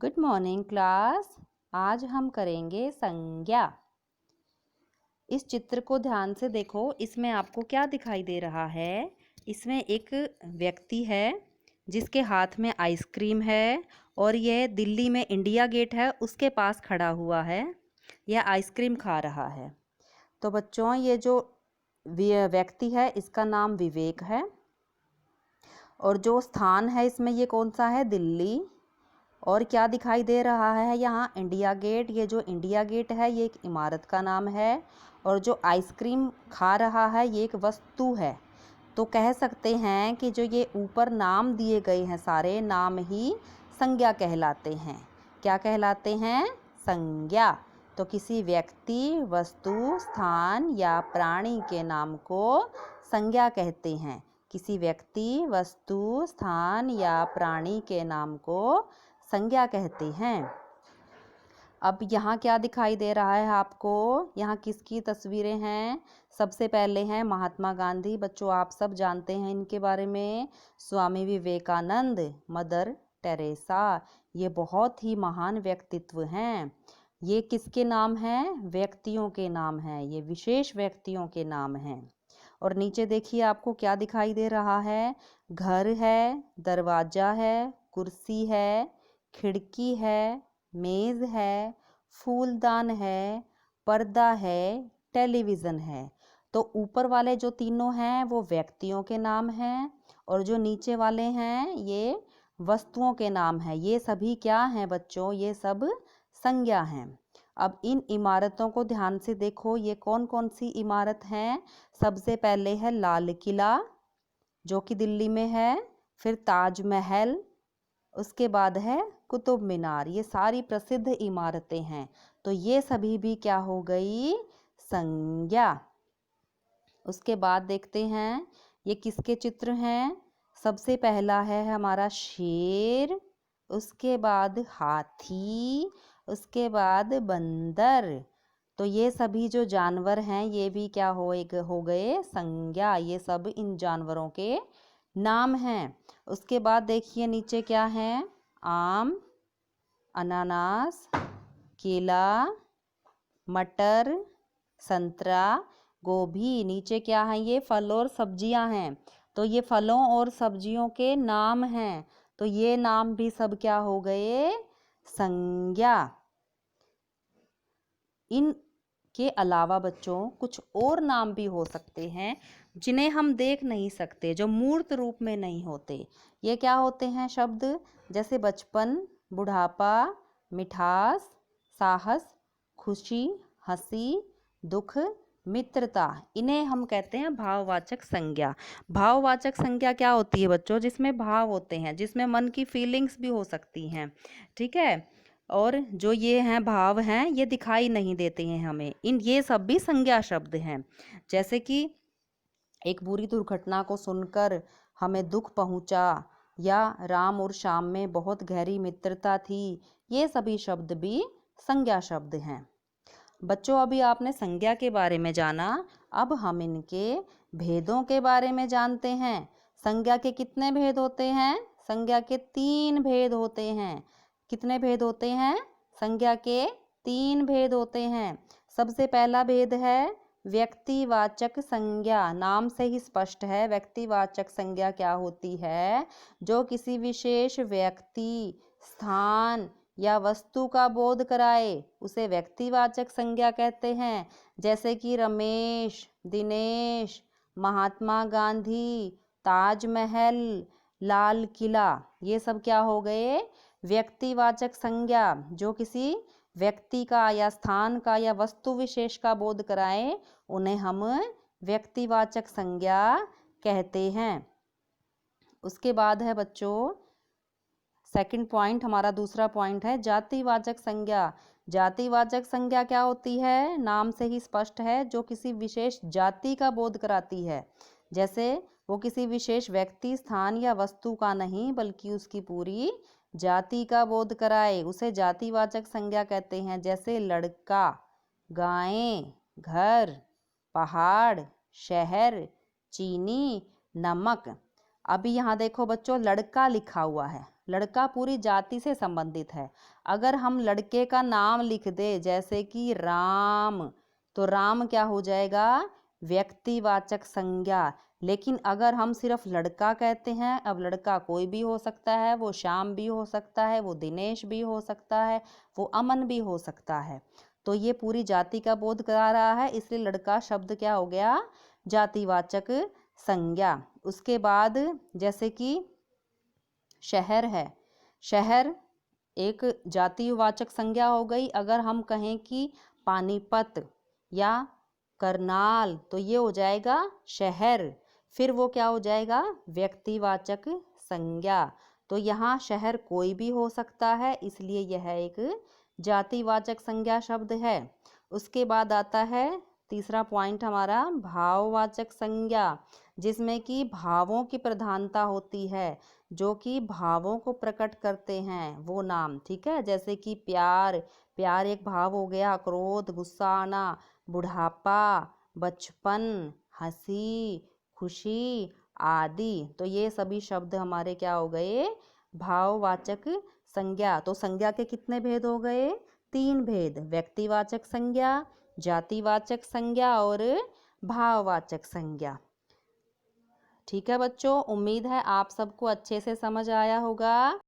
Good morning class. आज हम करेंगे संज्ञा। इस चित्र को ध्यान से देखो। इसमें आपको क्या दिखाई दे रहा है? इसमें एक व्यक्ति है जिसके हाथ में आइसक्रीम है और यह दिल्ली में इंडिया गेट है उसके पास खड़ा हुआ है। यह आइसक्रीम खा रहा है। तो बच्चों, ये जो व्यक्ति है इसका नाम विवेक है और जो स्थान है इसमें ये कौन सा है? दिल्ली। और क्या दिखाई दे रहा है यहाँ? India Gate. ये जो इंडिया गेट है ये एक इमारत का नाम है और जो आइसक्रीम खा रहा है ये एक वस्तु है। तो कह सकते हैं कि जो ये ऊपर नाम दिए गए हैं सारे नाम ही संज्ञा कहलाते हैं। क्या कहलाते हैं? संज्ञा। तो किसी व्यक्ति, वस्तु, स्थान या प्राणी के नाम को संज्ञा कहते हैं। किसी व्यक्ति, वस्तु, स्थान या प्राणी के नाम को संज्ञा कहते हैं। अब यहाँ क्या दिखाई दे रहा है आपको? यहाँ किसकी तस्वीरें हैं? सबसे पहले हैं महात्मा गांधी। बच्चों, आप सब जानते हैं इनके बारे में। स्वामी विवेकानंद, मदर टेरेसा, ये बहुत ही महान व्यक्तित्व हैं। ये किसके नाम हैं? व्यक्तियों के नाम हैं। ये विशेष व्यक्तियों के नाम हैं। और नीचे देखिए आपको क्या दिखाई दे रहा है? घर है, दरवाजा है, कुर्सी है, खिड़की है, मेज़ है, फूलदान है, पर्दा है, टेलीविज़न है। तो ऊपर वाले जो तीनों हैं वो व्यक्तियों के नाम हैं और जो नीचे वाले हैं ये वस्तुओं के नाम हैं। ये सभी क्या हैं बच्चों? ये सब संज्ञा हैं। अब इन इमारतों को ध्यान से देखो। ये कौन कौन सी इमारत हैं? सबसे पहले है लाल किला जो कि दिल्ली में है, फिर ताजमहल, उसके बाद है कुतुब मीनार। ये सारी प्रसिद्ध इमारतें हैं। तो ये सभी भी क्या हो गई? संज्ञा। उसके बाद देखते हैं ये किसके चित्र हैं। सबसे पहला है हमारा शेर, उसके बाद हाथी, उसके बाद बंदर। तो ये सभी जो जानवर हैं ये भी क्या हो गए? संज्ञा। ये सब इन जानवरों के नाम हैं। उसके बाद देखिए नीचे क्या है? आम, अनानास, केला, मटर, संतरा, गोभी। नीचे क्या है? ये फल और सब्जियां हैं। तो ये फलों और सब्जियों के नाम हैं। तो ये नाम भी सब क्या हो गए? संज्ञा। इन के अलावा बच्चों कुछ और नाम भी हो सकते हैं जिन्हें हम देख नहीं सकते, जो मूर्त रूप में नहीं होते। ये क्या होते हैं शब्द? जैसे बचपन, बुढ़ापा, मिठास, साहस, खुशी, हंसी, दुख, मित्रता। इन्हें हम कहते हैं भाववाचक संज्ञा। भाववाचक संज्ञा क्या होती है बच्चों? जिसमें भाव होते हैं, जिसमें मन की फीलिंग्स भी हो सकती हैं। ठीक है। और जो ये हैं भाव हैं ये दिखाई नहीं देते हैं हमें। ये सब भी संज्ञा शब्द हैं। जैसे कि एक बुरी दुर्घटना को सुनकर हमें दुख पहुंचा, या राम और श्याम में बहुत गहरी मित्रता थी। ये सभी शब्द भी संज्ञा शब्द हैं। बच्चों, अभी आपने संज्ञा के बारे में जाना। अब हम इनके भेदों के बारे में जानते हैं। संज्ञा के कितने भेद होते हैं? संज्ञा के 3 भेद होते हैं। कितने भेद होते हैं? संज्ञा के 3 भेद होते हैं। सबसे पहला भेद है व्यक्तिवाचक संज्ञा। नाम से ही स्पष्ट है व्यक्तिवाचक संज्ञा क्या होती है। जो किसी विशेष व्यक्ति, स्थान या वस्तु का बोध कराए उसे व्यक्तिवाचक संज्ञा कहते हैं। जैसे कि रमेश, दिनेश, महात्मा गांधी, ताजमहल, लाल किला। ये सब क्या हो गए? व्यक्तिवाचक संज्ञा। जो किसी व्यक्ति का या स्थान का या वस्तु विशेष का बोध कराए उन्हें हम व्यक्तिवाचक संज्ञा कहते हैं। उसके बाद है बच्चों सेकंड पॉइंट, हमारा दूसरा पॉइंट है जातिवाचक संज्ञा। जातिवाचक संज्ञा क्या होती है? नाम से ही स्पष्ट है, जो किसी विशेष जाति का बोध कराती है। जैसे वो किसी विशेष व्यक्ति, स्थान या वस्तु का नहीं बल्कि उसकी पूरी जाति का बोध कराए उसे जातिवाचक संज्ञा कहते हैं। जैसे लड़का, गायें, घर, पहाड़, शहर, चीनी, नमक। अभी यहाँ देखो बच्चों, लड़का लिखा हुआ है। लड़का पूरी जाति से संबंधित है। अगर हम लड़के का नाम लिख दे जैसे कि राम, तो राम क्या हो जाएगा? व्यक्तिवाचक संज्ञा। लेकिन अगर हम सिर्फ लड़का कहते हैं, अब लड़का कोई भी हो सकता है, वो श्याम भी हो सकता है, वो दिनेश भी हो सकता है, वो अमन भी हो सकता है, तो ये पूरी जाति का बोध करा रहा है, इसलिए लड़का शब्द क्या हो गया? जातिवाचक संज्ञा। उसके बाद जैसे कि शहर है, शहर एक जातिवाचक संज्ञा हो गई। अगर हम कहें कि पानीपत या करनाल, तो ये हो जाएगा शहर, फिर वो क्या हो जाएगा? व्यक्तिवाचक संज्ञा। तो यहाँ शहर कोई भी हो सकता है, इसलिए यह एक जातिवाचक संज्ञा शब्द है। उसके बाद आता है तीसरा पॉइंट हमारा, भाववाचक संज्ञा, जिसमें कि भावों की प्रधानता होती है, जो कि भावों को प्रकट करते हैं वो नाम। ठीक है, जैसे कि प्यार, प्यार एक भाव हो गया। क्रोध, गुस्सा आना, बुढ़ापा, बचपन, हंसी, खुशी आदि। तो ये सभी शब्द हमारे क्या हो गए? भाववाचक संज्ञा। तो संज्ञा के कितने भेद हो गए? 3 भेद, व्यक्तिवाचक संज्ञा, जातिवाचक संज्ञा और भाववाचक संज्ञा। ठीक है बच्चों, उम्मीद है आप सबको अच्छे से समझ आया होगा।